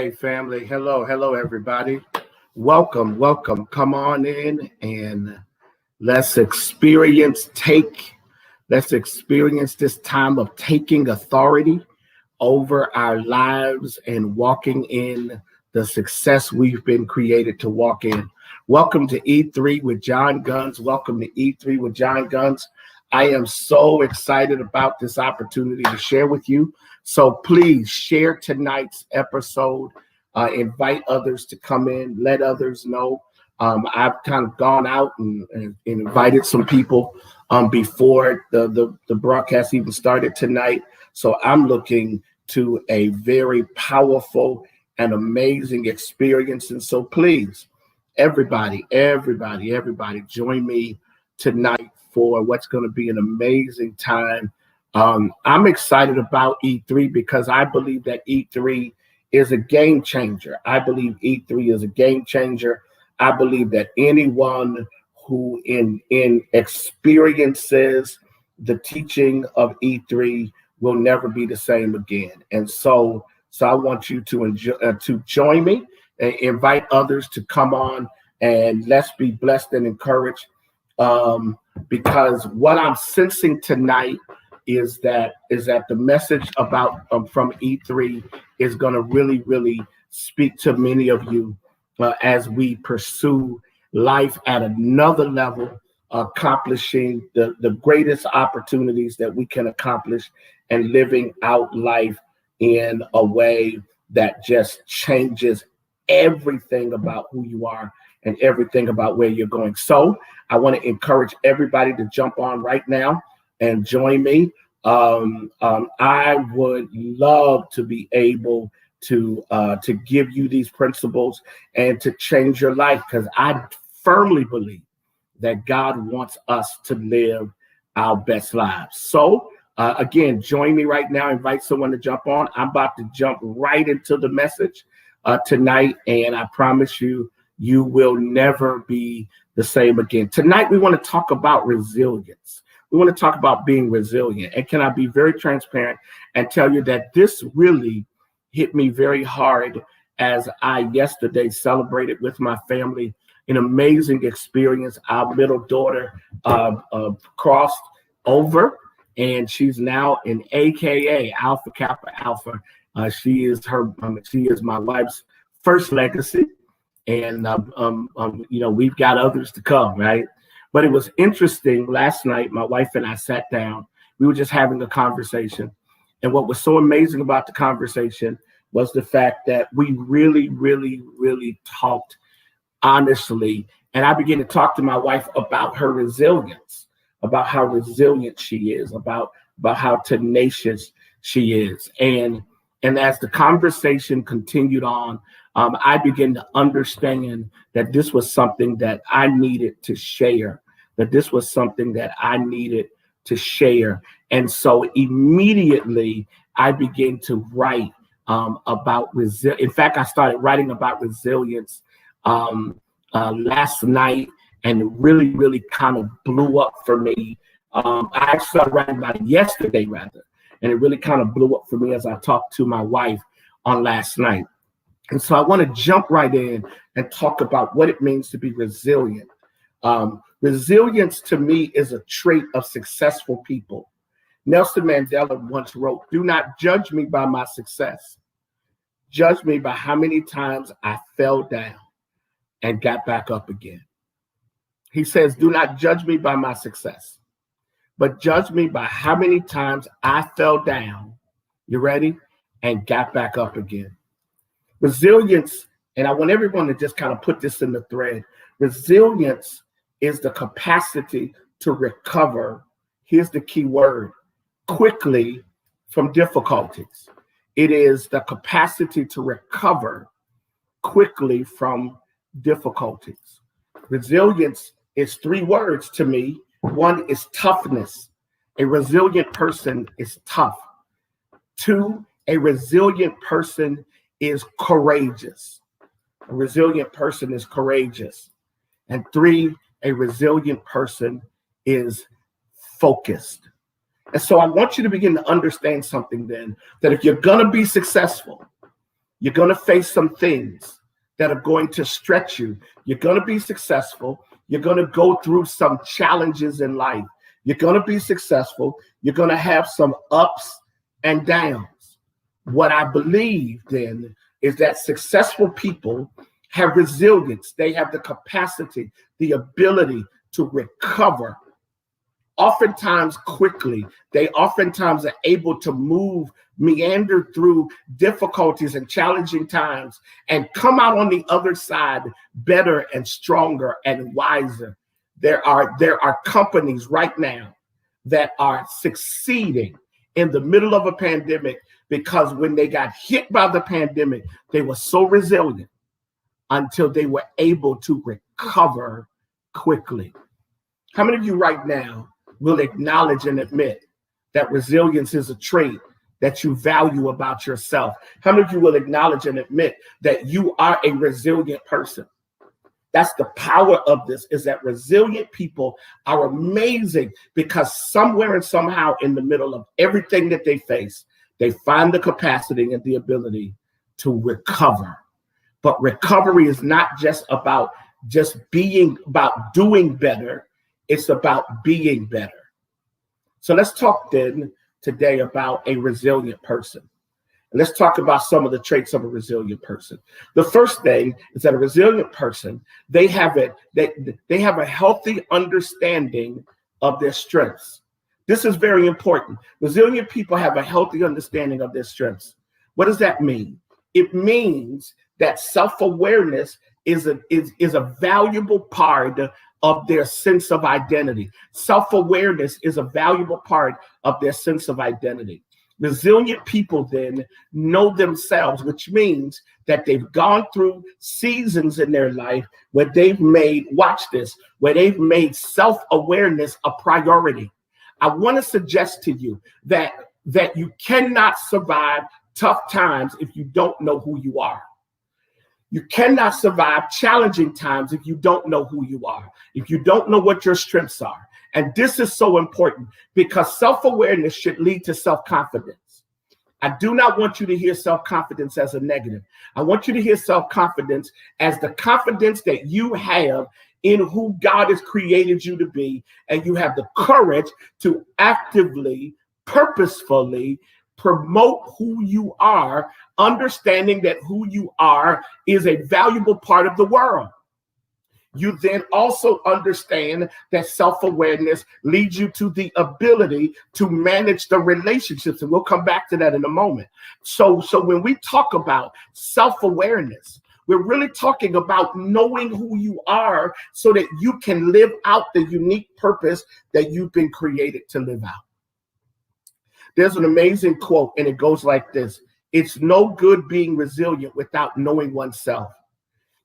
Hey, family. Hello, everybody. Welcome. Come on in and let's let's experience this time of taking authority over our lives and walking in the success we've been created to walk in. Welcome to E3 with John Guns. Welcome to E3 with John Guns. I am so excited about this opportunity to share with you. So please share tonight's episode. Invite others to come in. Let others know. I've kind of gone out and invited some people before the broadcast even started tonight. So I'm looking to a very powerful and amazing experience. And so please, everybody, join me tonight for what's going to be an amazing time. I'm excited about E3 because I believe that E3 is a game changer. I believe E3 is a game changer. I believe that anyone who experiences the teaching of E3 will never be the same again. And so I want you to join me and invite others to come on, and let's be blessed and encouraged. Because what I'm sensing tonight is that the message about from E3 is going to really speak to many of you as we pursue life at another level, accomplishing the greatest opportunities that we can accomplish and living out life in a way that just changes everything about who you are and everything about where you're going. So I want to encourage everybody to jump on right now and join me. I would love to be able to give you these principles and to change your life, because I firmly believe that God wants us to live our best lives. So again, join me right now. Invite someone to jump on. I'm about to jump right into the message tonight, and I promise you, you will never be the same again. Tonight, we want to talk about resilience. We want to talk about being resilient. And can I be very transparent and tell you that this really hit me very hard as I yesterday celebrated with my family an amazing experience. Our middle daughter crossed over, and she's now an AKA Alpha Kappa Alpha. She is my wife's first legacy. And, we've got others to come, right? But it was interesting. Last night, my wife and I sat down. We were just having a conversation. And what was so amazing about the conversation was the fact that we really talked honestly. And I began to talk to my wife about her resilience, about how resilient she is, about how tenacious she is. And as the conversation continued on, I began to understand that this was something that I needed to share, And so immediately I began to write about resilience. In fact, I started writing about resilience last night, and it really kind of blew up for me. I started writing about it yesterday, rather, and it really kind of blew up for me as I talked to my wife on last night. And so I want to jump right in and talk about what it means to be resilient. Resilience to me is a trait of successful people. Nelson Mandela once wrote, "Do not judge me by my success. Judge me by how many times I fell down and got back up again." He says, do not judge me by my success, but judge me by how many times I fell down, you ready, and got back up again. Resilience, and I want everyone to just kind of put this in the thread. Resilience is the capacity to recover, here's the key word, quickly from difficulties. It is the capacity to recover quickly from difficulties. Resilience is three words to me. One is toughness. A resilient person is tough. Two, a resilient person is courageous. A resilient person is courageous. And three, a resilient person is focused. And so I want you to begin to understand something then, that if you're going to be successful, You're going to face some things that are going to stretch you. You're going to be successful. You're going to go through some challenges in life. You're going to be successful. You're going to have some ups and downs. What I believe then is that successful people have resilience. They have the capacity, the ability to recover. Oftentimes quickly, they oftentimes are able to meander through difficulties and challenging times and come out on the other side better and stronger and wiser. There are companies right now that are succeeding in the middle of a pandemic because when they got hit by the pandemic, they were so resilient until they were able to recover quickly. How many of you right now will acknowledge and admit that resilience is a trait that you value about yourself? How many of you will acknowledge and admit that you are a resilient person? That's the power of this, is that resilient people are amazing because somewhere and somehow in the middle of everything that they face, they find the capacity and the ability to recover. But recovery is not just about about doing better. It's about being better. So let's talk then today about a resilient person. And let's talk about some of the traits of a resilient person. The first thing is that a resilient person, they have a healthy understanding of their strengths. This is very important. Resilient people have a healthy understanding of their strengths. What does that mean? It means that self-awareness is a valuable part of their sense of identity. Self-awareness is a valuable part of their sense of identity. Resilient people then know themselves, which means that they've gone through seasons in their life where they've made, watch this, where they've made self-awareness a priority. I want to suggest to you that you cannot survive tough times if you don't know who you are. You cannot survive challenging times if you don't know who you are, if you don't know what your strengths are. And this is so important because self-awareness should lead to self-confidence. I do not want you to hear self-confidence as a negative. I want you to hear self-confidence as the confidence that you have in who God has created you to be, and you have the courage to actively, purposefully promote who you are, understanding that who you are is a valuable part of the world. You then also understand that self-awareness leads you to the ability to manage the relationships. And we'll come back to that in a moment. So when we talk about self-awareness, we're really talking about knowing who you are so that you can live out the unique purpose that you've been created to live out. There's an amazing quote, and it goes like this: "It's no good being resilient without knowing oneself."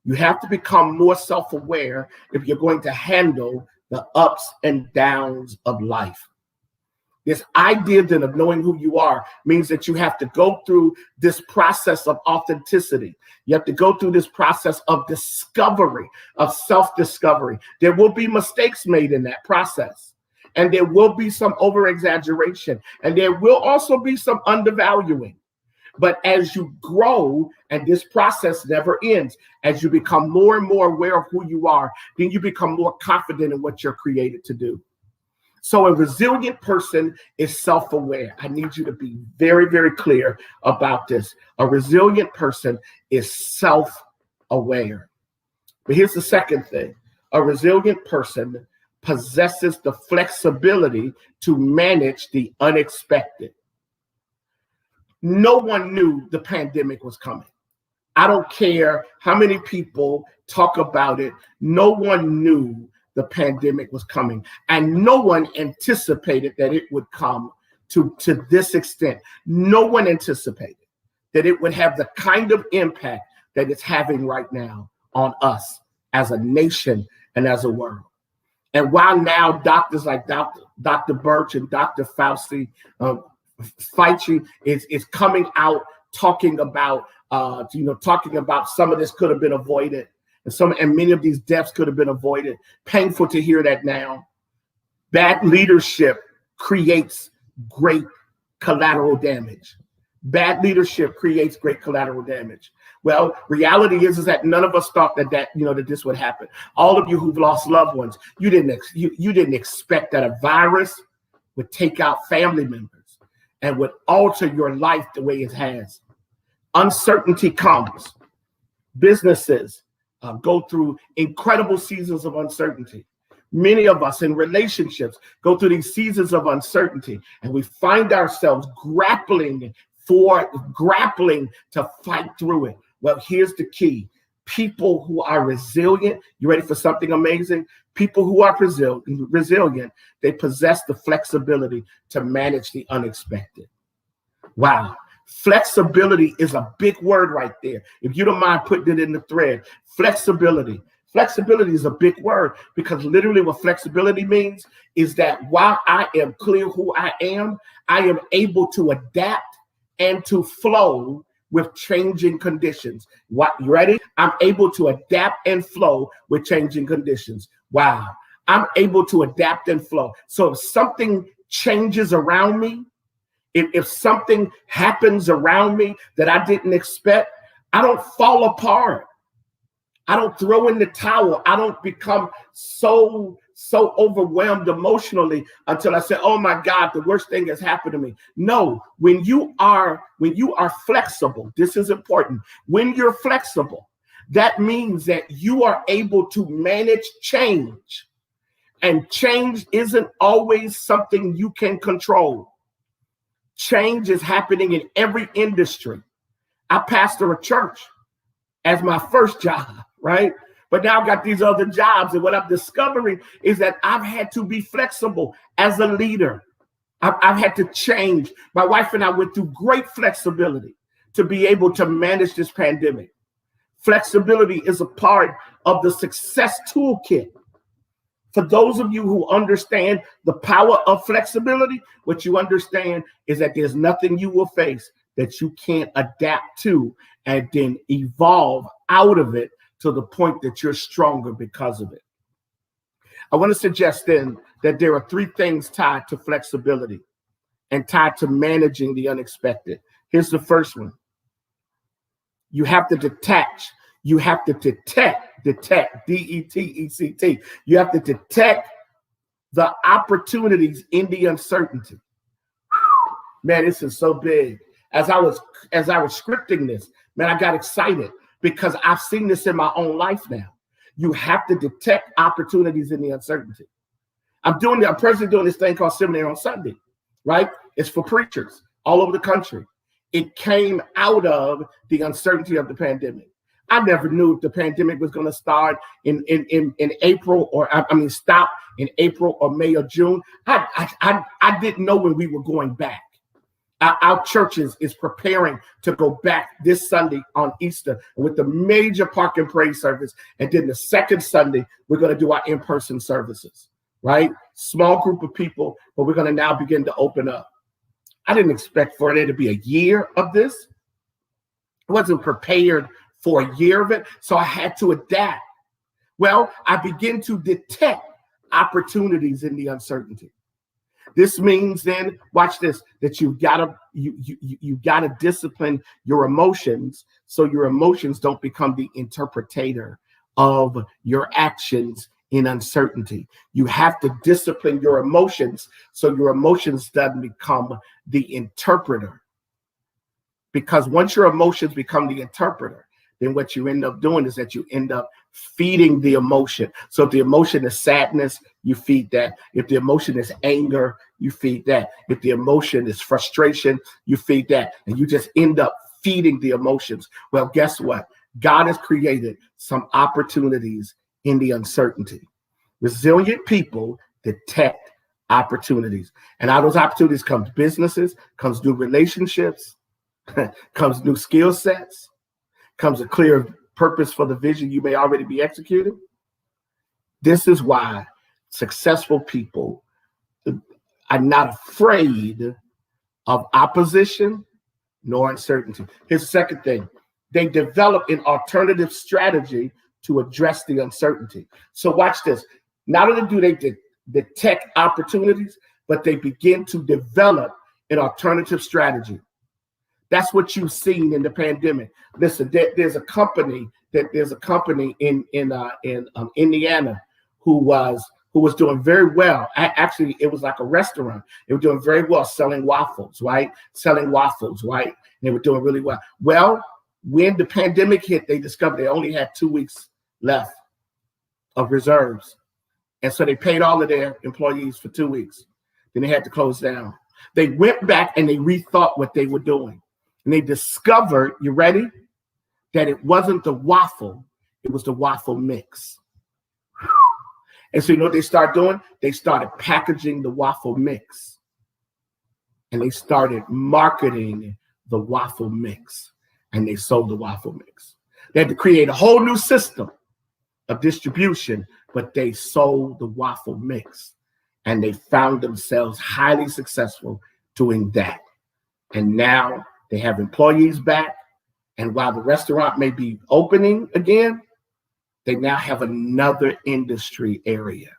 You have to become more self-aware if you're going to handle the ups and downs of life. This idea then of knowing who you are means that you have to go through this process of authenticity. You have to go through this process of discovery, of self-discovery. There will be mistakes made in that process. And there will be some over-exaggeration. And there will also be some undervaluing. But as you grow, and this process never ends, as you become more and more aware of who you are, then you become more confident in what you're created to do. So a resilient person is self-aware. I need you to be very, very clear about this. A resilient person is self-aware. But here's the second thing. A resilient person possesses the flexibility to manage the unexpected. No one knew the pandemic was coming. I don't care how many people talk about it. No one knew the pandemic was coming, and no one anticipated that it would come to this extent. No one anticipated that it would have the kind of impact that it's having right now on us as a nation and as a world. And while now doctors like Dr. Birch and Dr. Fauci, Fauci is coming out talking about some of this could have been avoided, and many of these deaths could have been avoided. Painful to hear that now. Bad leadership creates great collateral damage. Bad leadership creates great collateral damage. Well, reality is that none of us thought that this would happen. All of you who've lost loved ones, you didn't expect that a virus would take out family members and would alter your life the way it has. Uncertainty comes. Businesses go through incredible seasons of uncertainty. Many of us in relationships go through these seasons of uncertainty, and we find ourselves grappling to fight through it. Well, here's the key. People who are resilient, you ready for something amazing? People who are resilient, they possess the flexibility to manage the unexpected. Wow. Flexibility is a big word right there. If you don't mind putting it in the thread, flexibility. Flexibility is a big word, because literally what flexibility means is that while I am clear who I am able to adapt and to flow with changing conditions. What, you ready? I'm able to adapt and flow with changing conditions. Wow. I'm able to adapt and flow. So if something changes around me, if something happens around me that I didn't expect, I don't fall apart. I don't throw in the towel. I don't become so overwhelmed emotionally until I say, oh my God, the worst thing has happened to me. No, when you are flexible, this is important. When you're flexible, that means that you are able to manage change. And change isn't always something you can control. Change is happening in every industry. I pastor a church as my first job, right? But now I've got these other jobs, and what I'm discovering is that I've had to be flexible as a leader. I've had to change. My wife and I went through great flexibility to be able to manage this pandemic. Flexibility is a part of the success toolkit. For those of you who understand the power of flexibility, what you understand is that there's nothing you will face that you can't adapt to and then evolve out of it to the point that you're stronger because of it. I want to suggest then that there are three things tied to flexibility and tied to managing the unexpected. Here's the first one. You have to detach. You have to detect, D-E-T-E-C-T. You have to detect the opportunities in the uncertainty. Man, this is so big. As I was scripting this, man, I got excited because I've seen this in my own life now. You have to detect opportunities in the uncertainty. I'm presently doing this thing called Seminary on Sunday, right? It's for preachers all over the country. It came out of the uncertainty of the pandemic. I never knew if the pandemic was going to start in April stop in April or May or June. I didn't know when we were going back. Our churches is preparing to go back this Sunday on Easter with the major Park and Praise service. And then the second Sunday, we're going to do our in-person services, right? Small group of people, but we're going to now begin to open up. I didn't expect for there to be a year of this. I wasn't prepared for a year of it, so I had to adapt. Well, I begin to detect opportunities in the uncertainty. This means then, watch this, that you gotta discipline your emotions so your emotions don't become the interpreter of your actions in uncertainty. You have to discipline your emotions so your emotions doesn't become the interpreter. Because once your emotions become the interpreter, then what you end up doing is that you end up feeding the emotion. So if the emotion is sadness, you feed that. If the emotion is anger, you feed that. If the emotion is frustration, you feed that. And you just end up feeding the emotions. Well, guess what? God has created some opportunities in the uncertainty. Resilient people detect opportunities. And out of those opportunities comes businesses, comes new relationships, comes new skill sets, comes a clear purpose for the vision you may already be executing. This is why successful people are not afraid of opposition nor uncertainty. Here's the second thing. They develop an alternative strategy to address the uncertainty. So watch this. Not only do they detect opportunities, but they begin to develop an alternative strategy. That's what you've seen in the pandemic. Listen, there's a company in Indiana who was doing very well. Actually, it was like a restaurant. They were doing very well selling waffles, right? And they were doing really well. Well, when the pandemic hit, they discovered they only had 2 weeks left of reserves. And so they paid all of their employees for 2 weeks. Then they had to close down. They went back and they rethought what they were doing. And they discovered, you ready? That it wasn't the waffle, it was the waffle mix. And so you know what they started doing? They started packaging the waffle mix. And they started marketing the waffle mix. And they sold the waffle mix. They had to create a whole new system of distribution, but they sold the waffle mix. And they found themselves highly successful doing that. And now they have employees back. And while the restaurant may be opening again, they now have another industry area.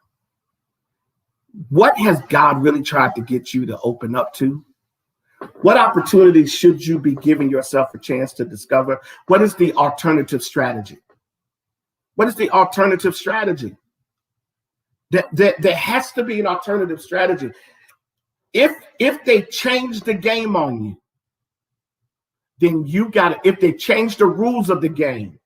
What has God really tried to get you to open up to? What opportunities should you be giving yourself a chance to discover? What is the alternative strategy? What is the alternative strategy? There has to be an alternative strategy. If they change the game on you, then you got to, if they change the rules of the game,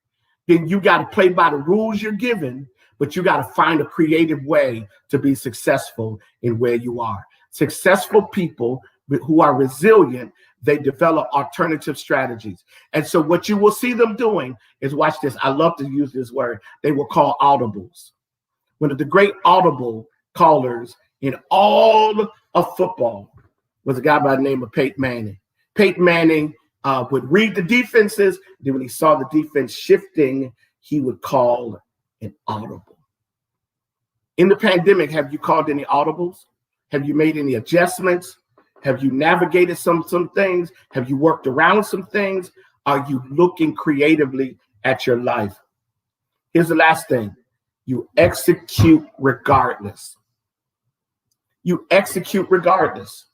then you got to play by the rules you're given, but you got to find a creative way to be successful in where you are. Successful people who are resilient, they develop alternative strategies. And so what you will see them doing is, watch this, I love to use this word, they will call audibles. One of the great audible callers in all of football was a guy by the name of Peyton Manning. Peyton Manning would read the defenses. Then when he saw the defense shifting, he would call an audible. In the pandemic, have you called any audibles? Have you made any adjustments? Have you navigated some things? Have you worked around some things? Are you looking creatively at your life? Here's the last thing. You execute regardless. You execute regardless.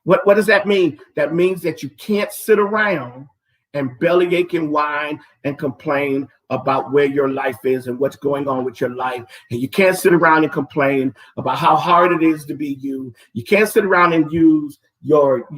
What does that mean? That means that you can't sit around and bellyache and whine and complain about where your life is and what's going on with your life. And you can't sit around and complain about how hard it is to be you. You can't sit around and use your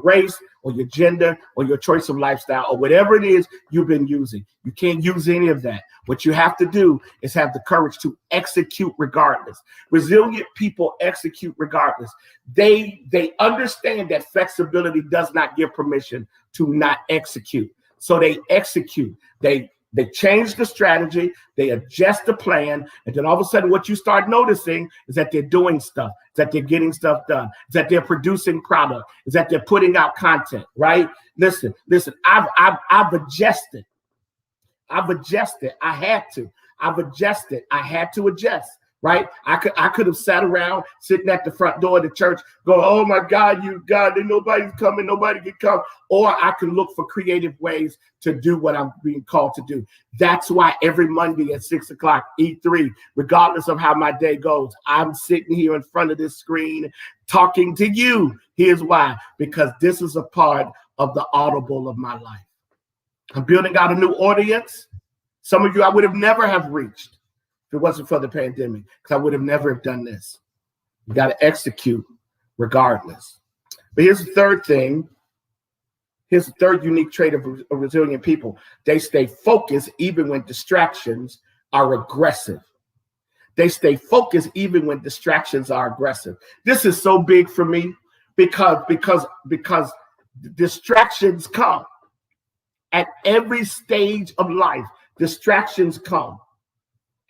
race or your gender or your choice of lifestyle or whatever it is you've been using. You can't use any of that. What you have to do is have the courage to execute regardless. Resilient people execute regardless. They understand that flexibility does not give permission to not execute. So they execute. They change the strategy, they adjust the plan, and then all of a sudden what you start noticing is that they're doing stuff, is that they're getting stuff done, is that they're producing product, is that they're putting out content, right? Listen, I've adjusted. I had to adjust, right? I could have sat around sitting at the front door of the church going, oh my God, nobody's coming, nobody can come. Or I can look for creative ways to do what I'm being called to do. That's why every Monday at 6 o'clock, E3, regardless of how my day goes, I'm sitting here in front of this screen talking to you. Here's why, because this is a part of the audible of my life. I'm building out a new audience. Some of you I would have never have reached if it wasn't for the pandemic, because I would have never have done this. You got to execute regardless. But here's the third thing. Here's the third unique trait of resilient people. They stay focused even when distractions are aggressive. They stay focused even when distractions are aggressive. This is so big for me because distractions come. At every stage of life, distractions come.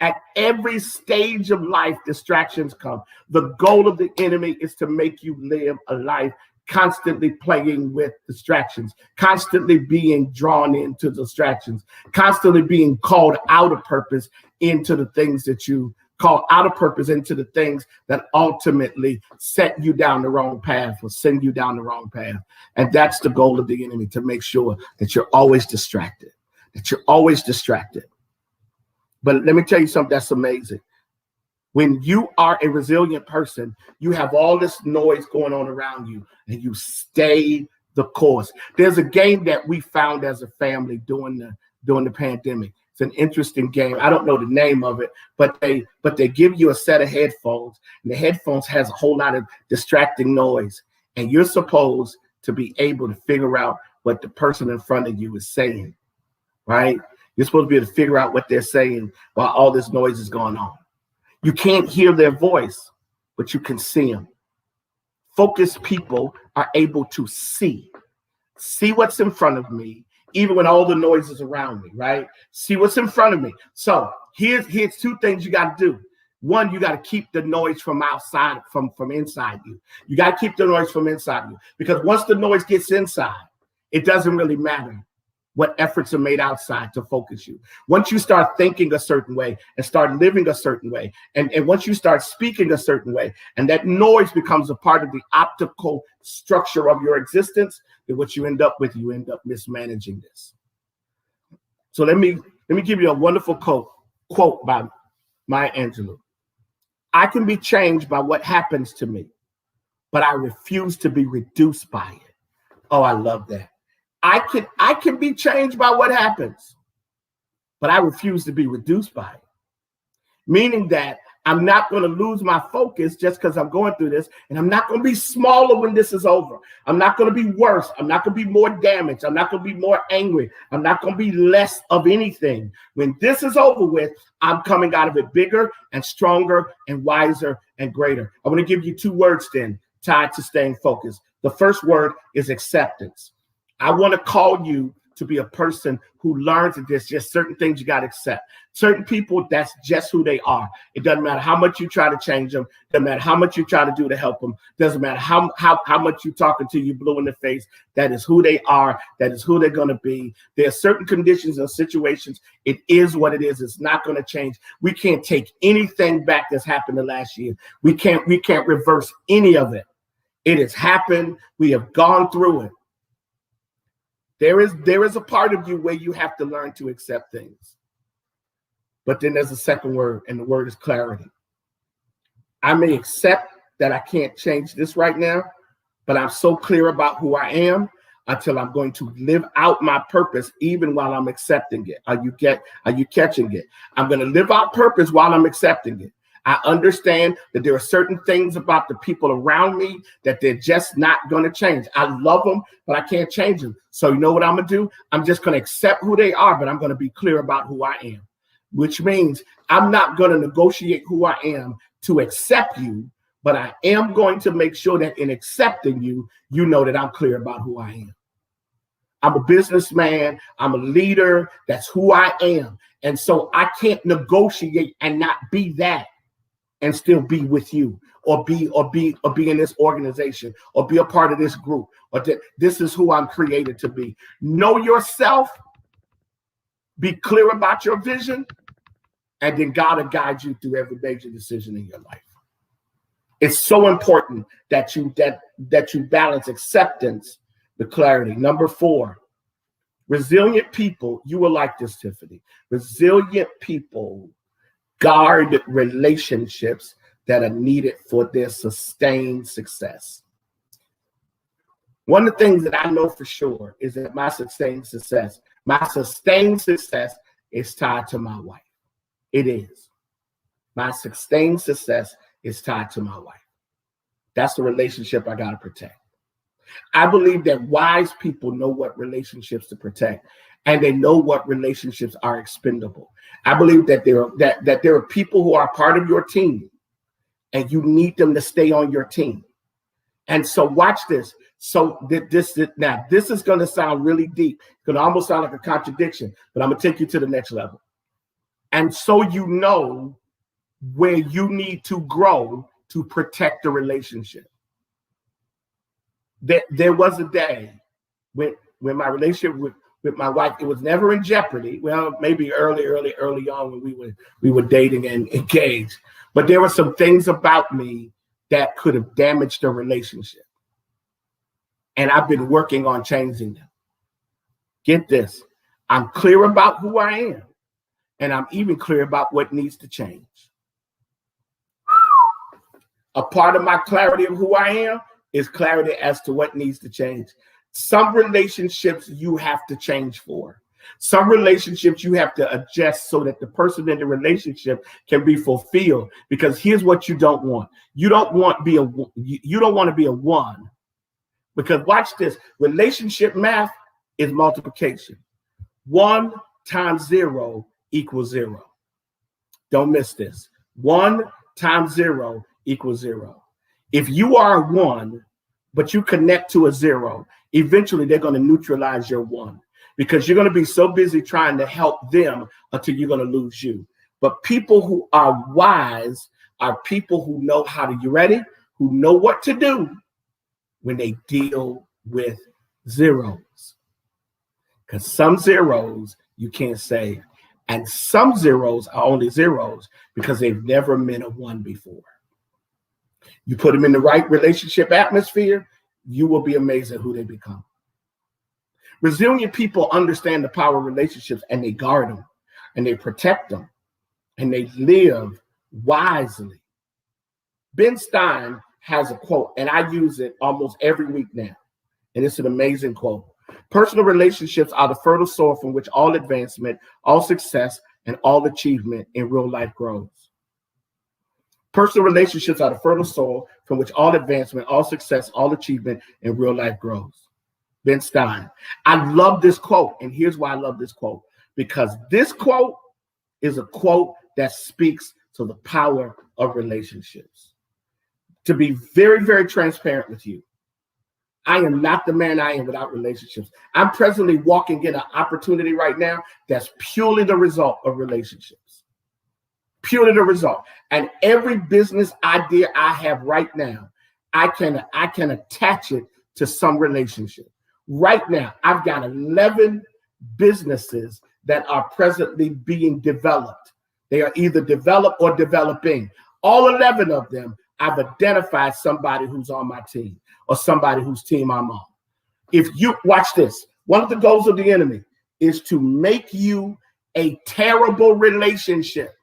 At every stage of life, distractions come. The goal of the enemy is to make you live a life constantly playing with distractions, constantly being drawn into distractions, constantly being called out of purpose into the things that you call out of purpose, into the things that ultimately set you down the wrong path or send you down the wrong path. And that's the goal of the enemy, to make sure that you're always distracted, But let me tell you something that's amazing. When you are a resilient person, you have all this noise going on around you and you stay the course. There's a game that we found as a family during the pandemic. It's an interesting game. I don't know the name of it, but they give you a set of headphones, and the headphones has a whole lot of distracting noise, and you're supposed to be able to figure out what the person in front of you is saying, right? You're supposed to be able to figure out what they're saying while all this noise is going on. You can't hear their voice, but you can see them. Focused people are able to see what's in front of me, even when all the noise is around me, right? See what's in front of me. So here's two things you got to do. One, you got to keep the noise from outside, from inside you. You got to keep the noise from inside you, because once the noise gets inside, it doesn't really matter what efforts are made outside to focus you. Once you start thinking a certain way and start living a certain way, and once you start speaking a certain way, and that noise becomes a part of the optical structure of your existence, then what you end up with, you end up mismanaging this. So let me give you a wonderful quote by Maya Angelou. I can be changed by what happens to me, but I refuse to be reduced by it. Oh, I love that. I can be changed by what happens, but I refuse to be reduced by it. Meaning that I'm not going to lose my focus just because I'm going through this, and I'm not going to be smaller when this is over. I'm not going to be worse. I'm not going to be more damaged. I'm not going to be more angry. I'm not going to be less of anything. When this is over with, I'm coming out of it bigger and stronger and wiser and greater. I want to give you two words then tied to staying focused. The first word is acceptance. I want to call you to be a person who learns that there's just certain things you got to accept. Certain people, that's just who they are. It doesn't matter how much you try to change them. Doesn't matter how much you try to do to help them. Doesn't matter how much you talk until you blue in the face. That is who they are. That is who they're going to be. There are certain conditions and situations. It is what it is. It's not going to change. We can't take anything back that's happened the last year. We can't reverse any of it. It has happened. We have gone through it. There is a part of you where you have to learn to accept things. But then there's a second word, and the word is clarity. I may accept that I can't change this right now, but I'm so clear about who I am until I'm going to live out my purpose, even while I'm accepting it. Are you catching it? I'm going to live out purpose while I'm accepting it. I understand that there are certain things about the people around me that they're just not going to change. I love them, but I can't change them. So you know what I'm going to do? I'm just going to accept who they are, but I'm going to be clear about who I am, which means I'm not going to negotiate who I am to accept you, but I am going to make sure that in accepting you, you know that I'm clear about who I am. I'm a businessman. I'm a leader. That's who I am. And so I can't negotiate and not be that and still be with you, or be in this organization, or be a part of this group, or this is who I'm created to be. Know yourself, be clear about your vision, and then God will guide you through every major decision in your life. It's so important that you balance acceptance with clarity. Number 4, resilient people. You will like this, Tiffany. Resilient people guard relationships that are needed for their sustained success. One of the things that I know for sure is that my sustained success is tied to my wife. It is. My sustained success is tied to my wife. That's the relationship I got to protect. I believe that wise people know what relationships to protect, and they know what relationships are expendable. I believe that there are people who are part of your team, and you need them to stay on your team. And so watch this. So this is going to sound really deep. It's going to almost sound like a contradiction, but I'm going to take you to the next level. And so you know where you need to grow to protect the relationship. There was a day when my relationship with my wife, it was never in jeopardy. Well, maybe early on when we were dating and engaged. But there were some things about me that could have damaged the relationship. And I've been working on changing them. Get this. I'm clear about who I am. And I'm even clear about what needs to change. A part of my clarity of who I am is clarity as to what needs to change. Some relationships you have to change for. Some relationships you have to adjust so that the person in the relationship can be fulfilled. Because here's what you don't want. You don't want to be a one. Because watch this. Relationship math is multiplication. 1 times 0 equals 0. Don't miss this. 1 times 0 equals 0. If you are a 1, but you connect to a 0, eventually they're going to neutralize your 1, because you're going to be so busy trying to help them until you're going to lose you. But people who are wise are people who know how to, you ready? Who know what to do when they deal with zeros. Because some zeros you can't save. And some zeros are only zeros because they've never meant a 1 before. You put them in the right relationship atmosphere, you will be amazed at who they become. Resilient people understand the power of relationships, and they guard them, and they protect them, and they live wisely. Ben Stein has a quote, and I use it almost every week now, and it's an amazing quote. Personal relationships are the fertile soil from which all advancement, all success, and all achievement in real life grows. Personal relationships are the fertile soil from which all advancement, all success, all achievement in real life grows. Ben Stein. I love this quote, and here's why I love this quote. Because this quote is a quote that speaks to the power of relationships. To be very, very transparent with you, I am not the man I am without relationships. I'm presently walking in an opportunity right now that's purely the result of relationships. Purely the result. And every business idea I have right now, I can attach it to some relationship. Right now, I've got 11 businesses that are presently being developed. They are either developed or developing. All 11 of them, I've identified somebody who's on my team or somebody whose team I'm on. If you watch this, one of the goals of the enemy is to make you a terrible relationship.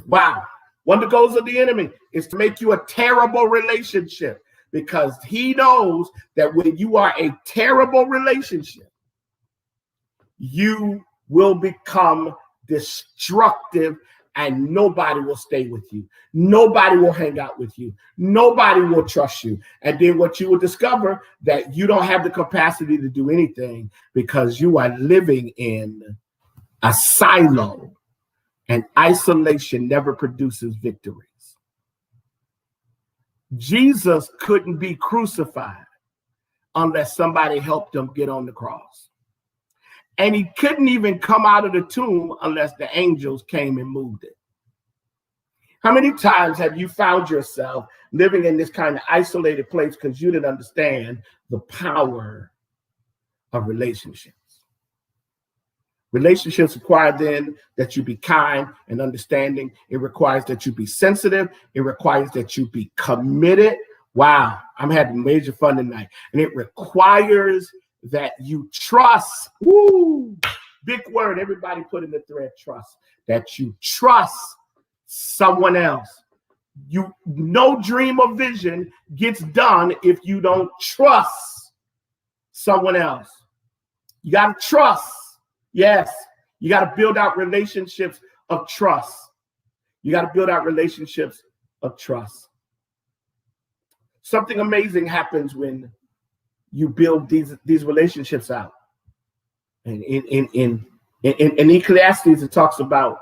Wow. One of the goals of the enemy is to make you a terrible relationship, because he knows that when you are a terrible relationship, you will become destructive and nobody will stay with you. Nobody will hang out with you. Nobody will trust you. And then what you will discover, that you don't have the capacity to do anything because you are living in a silo, and isolation never produces victories. Jesus couldn't be crucified unless somebody helped him get on the cross. And he couldn't even come out of the tomb unless the angels came and moved it. How many times have you found yourself living in this kind of isolated place because you didn't understand the power of relationships? Relationships require then that you be kind and understanding. It requires that you be sensitive. It requires that you be committed. Wow, I'm having major fun tonight. And it requires that you trust. Woo, big word. Everybody put in the thread, trust. That you trust someone else. No dream or vision gets done if you don't trust someone else. You got to trust. Yes, you got to build out relationships of trust. You got to build out relationships of trust. Something amazing happens when you build these relationships out. And in Ecclesiastes, it talks about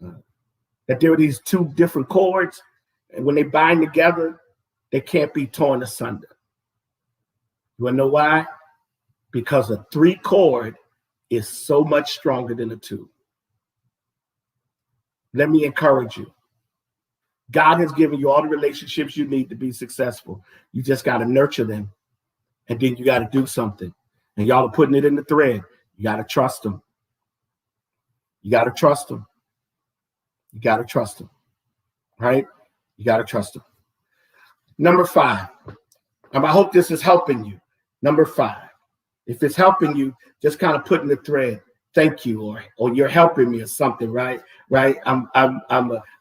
that there are these two different cords, and when they bind together, they can't be torn asunder. You want to know why? Because a 3 cord is so much stronger than a 2. Let me encourage you. God has given you all the relationships you need to be successful. You just got to nurture them. And then you got to do something. And y'all are putting it in the thread. You got to trust them. You got to trust them. You got to trust them. Right? You got to trust them. Number 5. And I hope this is helping you. Number 5. If it's helping you, just kind of put in the thread, thank you, or you're helping me or something, right? Right? I'm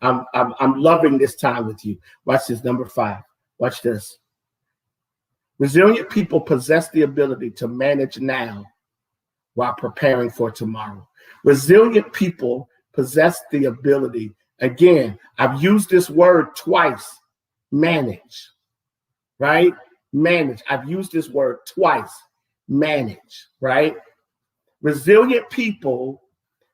loving this time with you. Watch this, number 5. Watch this. Resilient people possess the ability to manage now while preparing for tomorrow. Resilient people possess the ability, again, I've used this word twice, manage, right? Manage. I've used this word twice, manage, right? Resilient people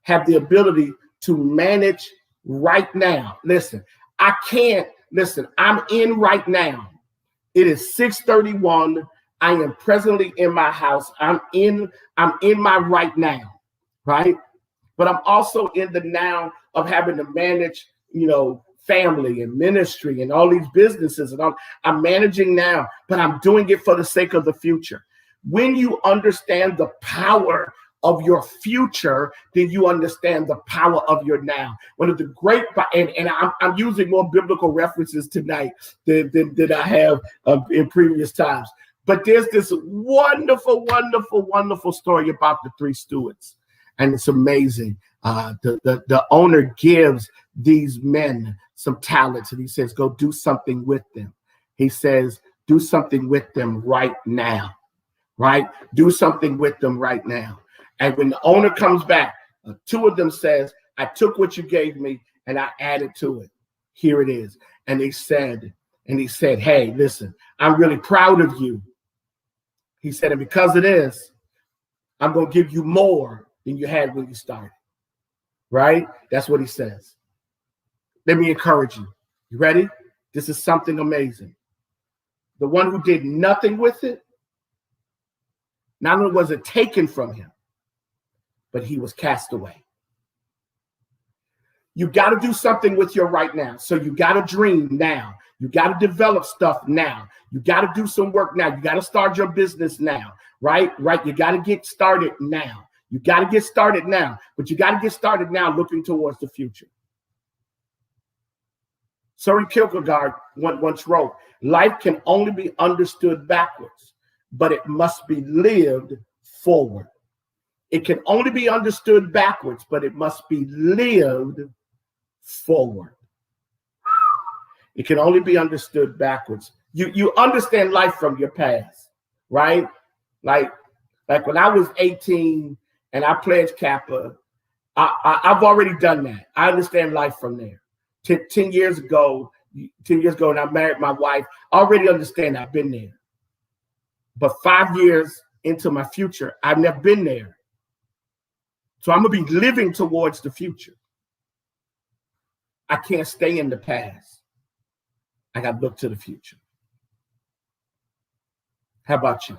have the ability to manage right now. Listen, I'm in right now. It is 6:31. I am presently in my house. I'm in my right now, right? But I'm also in the now of having to manage, family and ministry and all these businesses. And I'm managing now, but I'm doing it for the sake of the future. When you understand the power of your future, then you understand the power of your now. One of the great, and I'm using more biblical references tonight than I have in previous times. But there's this wonderful, wonderful, wonderful story about the three stewards, and it's amazing. The owner gives these men some talents, and he says, "Go do something with them." He says, "Do something with them right now." Right? Do something with them right now. And when the owner comes back, two of them says, "I took what you gave me and I added to it. Here it is." And he said, "Hey, listen, I'm really proud of you." He said, "And because of this, I'm going to give you more than you had when you started." Right? That's what he says. Let me encourage you. You ready? This is something amazing. The one who did nothing with it, not only was it taken from him, but he was cast away. You got to do something with your right now. So you got to dream now. You got to develop stuff now. You got to do some work now. You got to start your business now, right? You got to get started now. You got to get started now, but you got to get started now looking towards the future. Søren Kierkegaard once wrote, "Life can only be understood backwards, but it must be lived forward." It can only be understood backwards, but it must be lived forward. It can only be understood backwards. You understand life from your past, right? Like when I was 18 and I pledged Kappa, I've already done that. I understand life from there. 10 years ago, and I married my wife, I already understand I've been there. But 5 years into my future, I've never been there. So I'm going to be living towards the future. I can't stay in the past. I got to look to the future. How about you?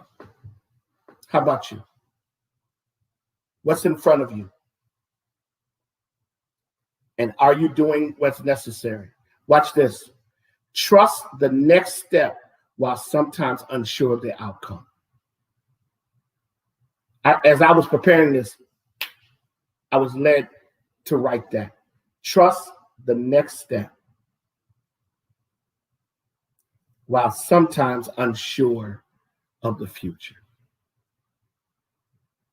How about you? What's in front of you? And are you doing what's necessary? Watch this. Trust the next step while sometimes unsure of the outcome. As I was preparing this, I was led to write that. Trust the next step while sometimes unsure of the future.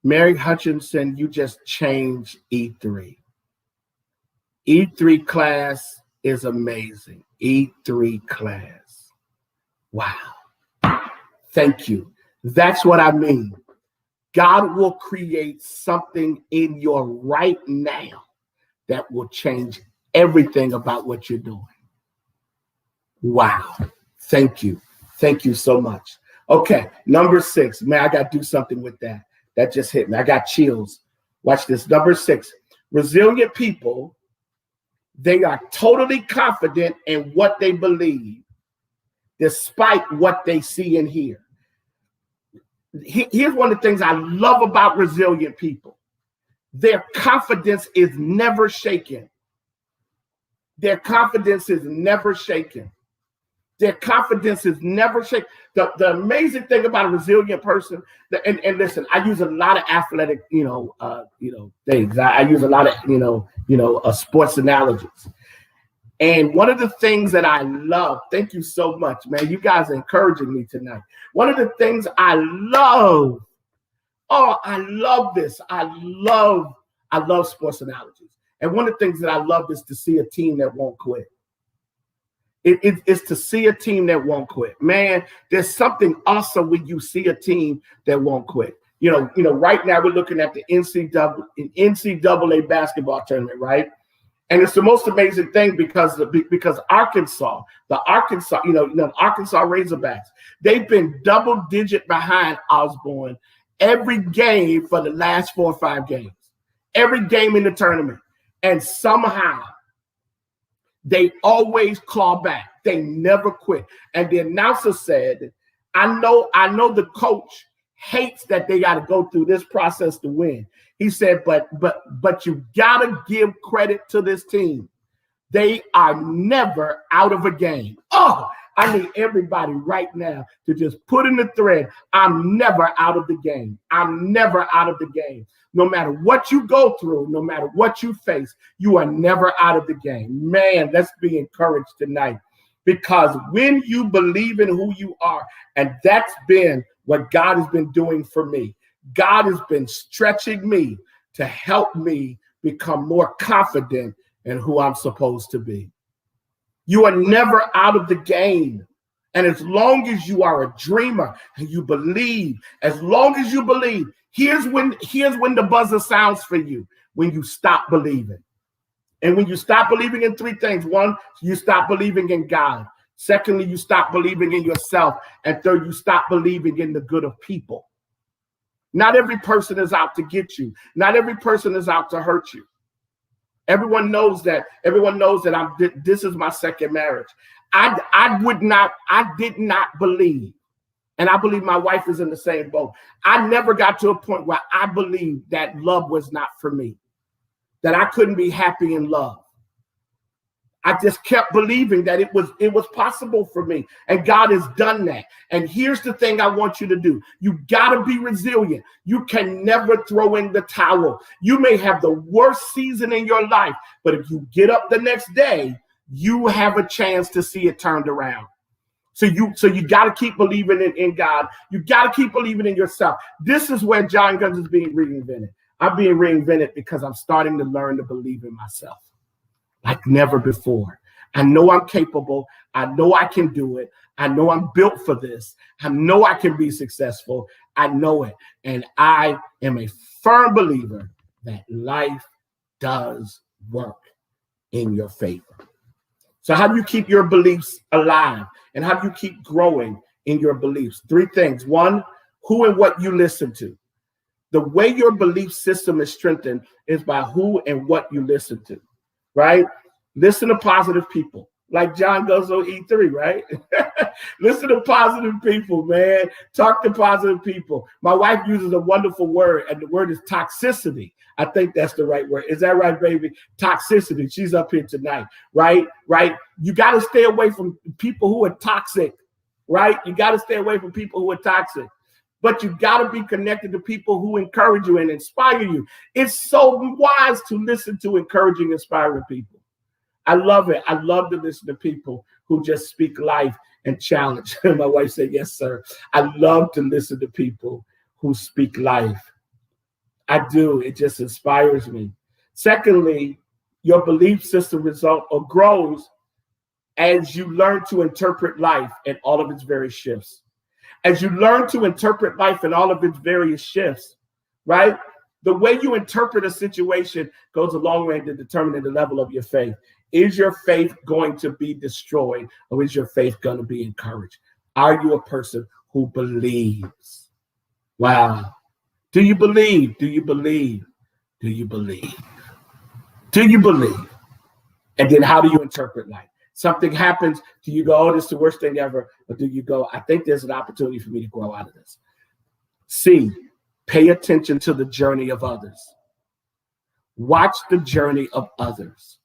Mary Hutchinson, you just changed E3. E3 class is amazing. E3 class. Wow. Thank you. That's what I mean. God will create something in your right now that will change everything about what you're doing. Wow. Thank you. Thank you so much. Okay, number 6. Man, I got to do something with that. That just hit me. I got chills. Watch this. Number 6. Resilient people, they are totally confident in what they believe, despite what they see and hear. Here's one of the things I love about resilient people. Their confidence is never shaken. Their confidence is never shaken. Their confidence is never shaken. The amazing thing about a resilient person, and listen, I use a lot of athletic, things. I use a lot of, sports analogies. And one of the things that I love, thank you so much, man. You guys are encouraging me tonight. One of the things I love, I love this. I love sports analogies. And one of the things that I love is to see a team that won't quit. It's to see a team that won't quit. Man, there's something awesome when you see a team that won't quit. Right now we're looking at the NCAA basketball tournament, right? And it's the most amazing thing because Arkansas, the Arkansas Razorbacks, they've been double-digit behind Osborne every game for the last 4 or 5 games, every game in the tournament. And somehow they always claw back. They never quit. And the announcer said, I know the coach hates that they got to go through this process to win. He said, but you got to give credit to this team. They are never out of a game. Oh, I need everybody right now to just put in the thread. I'm never out of the game. I'm never out of the game. No matter what you go through, no matter what you face, you are never out of the game. Man, let's be encouraged tonight, because when you believe in who you are, and that's been what God has been doing for me. God has been stretching me to help me become more confident in who I'm supposed to be. You are never out of the game. And as long as you are a dreamer and you believe, as long as you believe, here's when the buzzer sounds for you, when you stop believing. And when you stop believing in 3 things: 1, you stop believing in God. Secondly, you stop believing in yourself. And third, you stop believing in the good of people. Not every person is out to get you. Not every person is out to hurt you. Everyone knows that. This is my second marriage. I did not believe, and I believe my wife is in the same boat. I never got to a point where I believed that love was not for me, that I couldn't be happy in love. I just kept believing that it was possible for me, and God has done that. And here's the thing I want you to do. You got to be resilient. You can never throw in the towel. You may have the worst season in your life, but if you get up the next day, you have a chance to see it turned around. So you got to keep believing in God. You got to keep believing in yourself. This is where John Guns is being reinvented. I'm being reinvented because I'm starting to learn to believe in myself like never before. I know I'm capable. I know I can do it. I know I'm built for this. I know I can be successful. I know it. And I am a firm believer that life does work in your favor. So how do you keep your beliefs alive? And how do you keep growing in your beliefs? 3 things. 1, who and what you listen to. The way your belief system is strengthened is by who and what you listen to, right? Listen to positive people, like John Guzzo E3, right? Listen to positive people, man. Talk to positive people. My wife uses a wonderful word, and the word is toxicity. I think that's the right word. Is that right, baby? Toxicity. She's up here tonight, right? Right? You got to stay away from people who are toxic, right? You got to stay away from people who are toxic. But you got to be connected to people who encourage you and inspire you. It's so wise to listen to encouraging, inspiring people. I love it. I love to listen to people who just speak life and challenge. My wife said, yes, sir. I love to listen to people who speak life. I do. It just inspires me. Secondly, your belief system grows as you learn to interpret life and all of its various shifts. As you learn to interpret life and all of its various shifts, right? The way you interpret a situation goes a long way to determining the level of your faith. Is your faith going to be destroyed, or is your faith going to be encouraged? Are you a person who believes? Wow. Do you believe? Do you believe? Do you believe? Do you believe? And then how do you interpret life? Something happens, do you go, oh, this is the worst thing ever? Or do you go, I think there's an opportunity for me to grow out of this? C, pay attention to the journey of others. Watch the journey of others.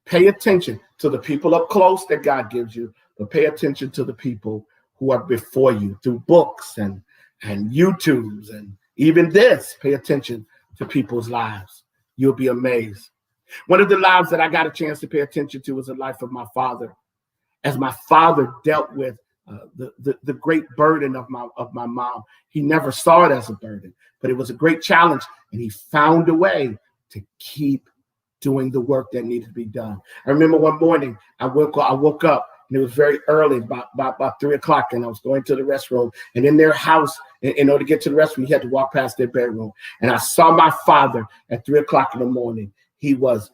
Pay attention to the people up close that God gives you, but pay attention to the people who are before you through books and YouTubes and even this. Pay attention to people's lives. You'll be amazed. One of the lives that I got a chance to pay attention to was the life of my father. As my father dealt with the great burden of my mom, he never saw it as a burden, but it was a great challenge, and he found a way to keep doing the work that needed to be done. I remember one morning I woke up and it was very early, about 3 o'clock, and I was going to the restroom. And in their house, in order to get to the restroom, you had to walk past their bedroom. And I saw my father at 3 o'clock in the morning. He was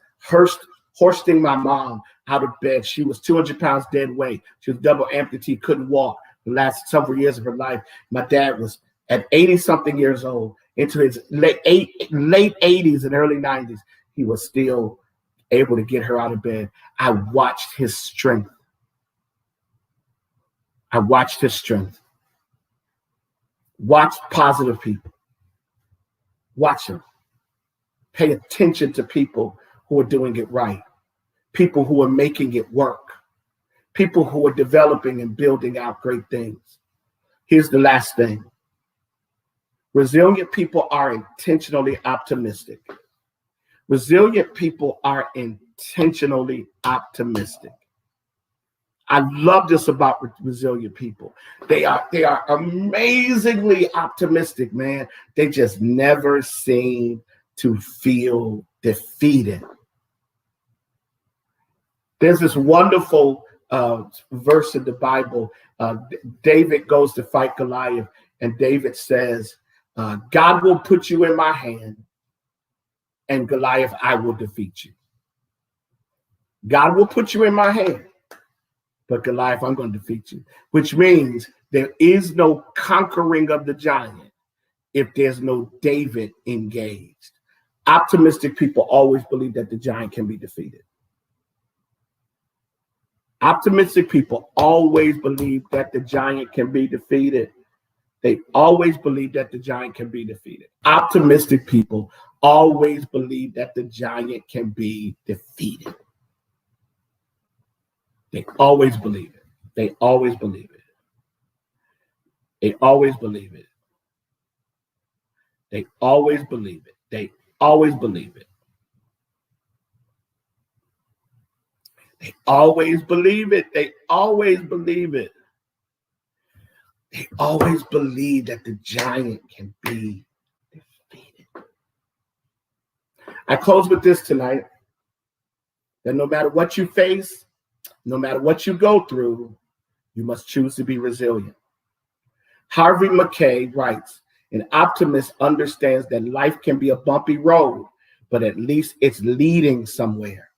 hoisting my mom out of bed. She was 200 pounds dead weight. She was double amputee, couldn't walk the last several years of her life. My dad was at 80-something years old, into his late 80s and early 90s. He was still able to get her out of bed. I watched his strength. I watched his strength. Watch positive people. Watch them. Pay attention to people who are doing it right. People who are making it work. People who are developing and building out great things. Here's the last thing. Resilient people are intentionally optimistic. Resilient people are intentionally optimistic. I love this about resilient people. They are amazingly optimistic, man. They just never seem to feel defeated. There's this wonderful verse in the Bible. David goes to fight Goliath, and David says, God will put you in my hand, and Goliath, I will defeat you. God will put you in my hand, but Goliath, I'm going to defeat you, which means there is no conquering of the giant if there's no David engaged. Optimistic people always believe that the giant can be defeated. Optimistic people always believe that the giant can be defeated. They always believe that the giant can be defeated. Optimistic people always believe that the giant can be defeated. They always believe it. They always believe it. They always believe it. They always believe it. They always believe it. They always believe it. They always believe it. They always believe that the giant can be defeated. I close with this tonight, that no matter what you face, no matter what you go through, you must choose to be resilient. Harvey Mackay writes, an optimist understands that life can be a bumpy road, but at least it's leading somewhere.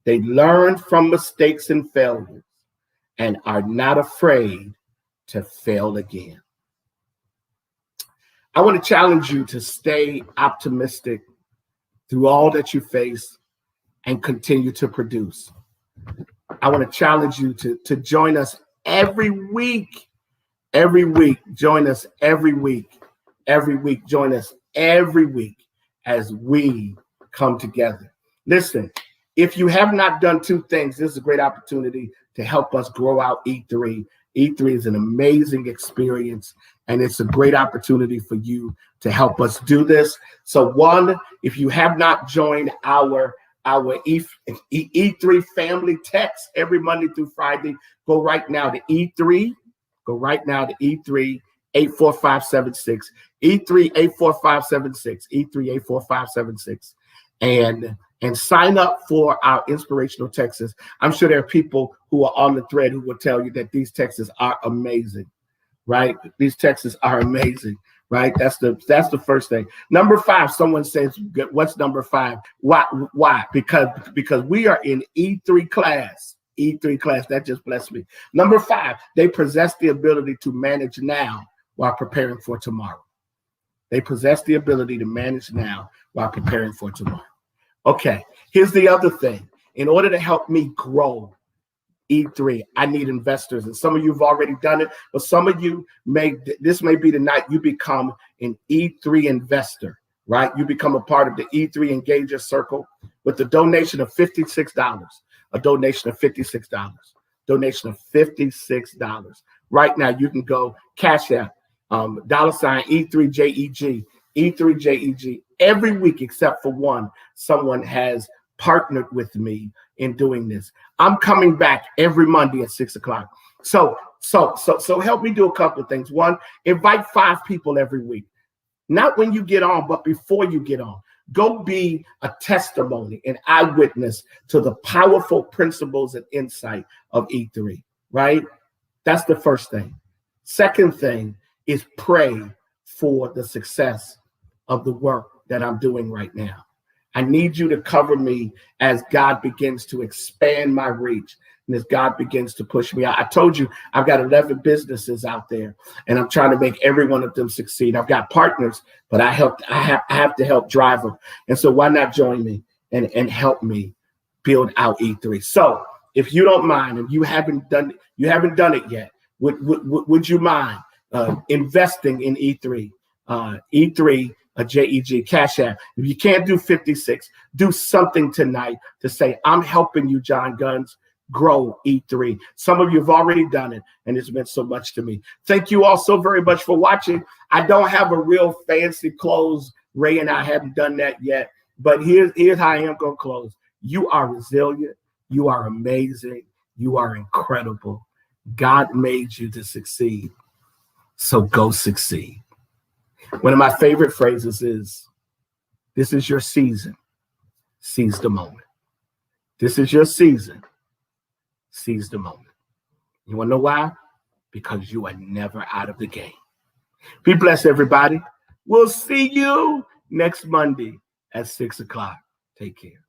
They learn from mistakes and failures and are not afraid to fail again. I want to challenge you to stay optimistic through all that you face and continue to produce. I want to challenge you to join us every week. Every week, join us every week. Every week, join us every week as we come together. Listen, if you have not done two things, this is a great opportunity to help us grow out E3. E3 is an amazing experience, and it's a great opportunity for you to help us do this. So one, if you have not joined our E3 family text every Monday through Friday, go right now to E3. Go right now to E3 84576. E3 84576. E3 84576. And sign up for our inspirational texts. I'm sure there are people who are on the thread who will tell you that these texts are amazing, right? These texts are amazing, right? That's the first thing. Number 5, someone says, what's number 5? Why? Because we are in E3 class. E3 class, that just blessed me. Number 5, they possess the ability to manage now while preparing for tomorrow. They possess the ability to manage now while preparing for tomorrow. Okay, here's the other thing. In order to help me grow E3, I need investors. And some of you have already done it, but some of you this may be the night you become an E3 investor, right? You become a part of the E3 Engager Circle with the donation of $56. A donation of $56. Donation of $56. Right now, you can go Cash App, $E3JEG, E3JEG. Every week except for one, someone has partnered with me in doing this. I'm coming back every Monday at 6 o'clock. So help me do a couple of things. One, invite 5 people every week. Not when you get on, but before you get on. Go be a testimony, an eyewitness to the powerful principles and insight of E3, right? That's the first thing. Second thing is pray for the success of the work that I'm doing right now. I need you to cover me as God begins to expand my reach and as God begins to push me out. I told you I've got 11 businesses out there, and I'm trying to make every one of them succeed. I've got partners, but I have to help drive them. And so why not join me and help me build out E3? So if you don't mind, and you haven't done it yet, would you mind investing in E3? E3, a JEG, Cash App. If you can't do 56, do something tonight to say, I'm helping you, John Guns, grow E3. Some of you have already done it, and it's meant so much to me. Thank you all so very much for watching. I don't have a real fancy close. Ray and I haven't done that yet, but here's how I am going to close. You are resilient. You are amazing. You are incredible. God made you to succeed, so go succeed. One of my favorite phrases is, this is your season. Seize the moment. This is your season. Seize the moment. You want to know why? Because you are never out of the game. Be blessed, everybody. We'll see you next Monday at 6 o'clock. Take care.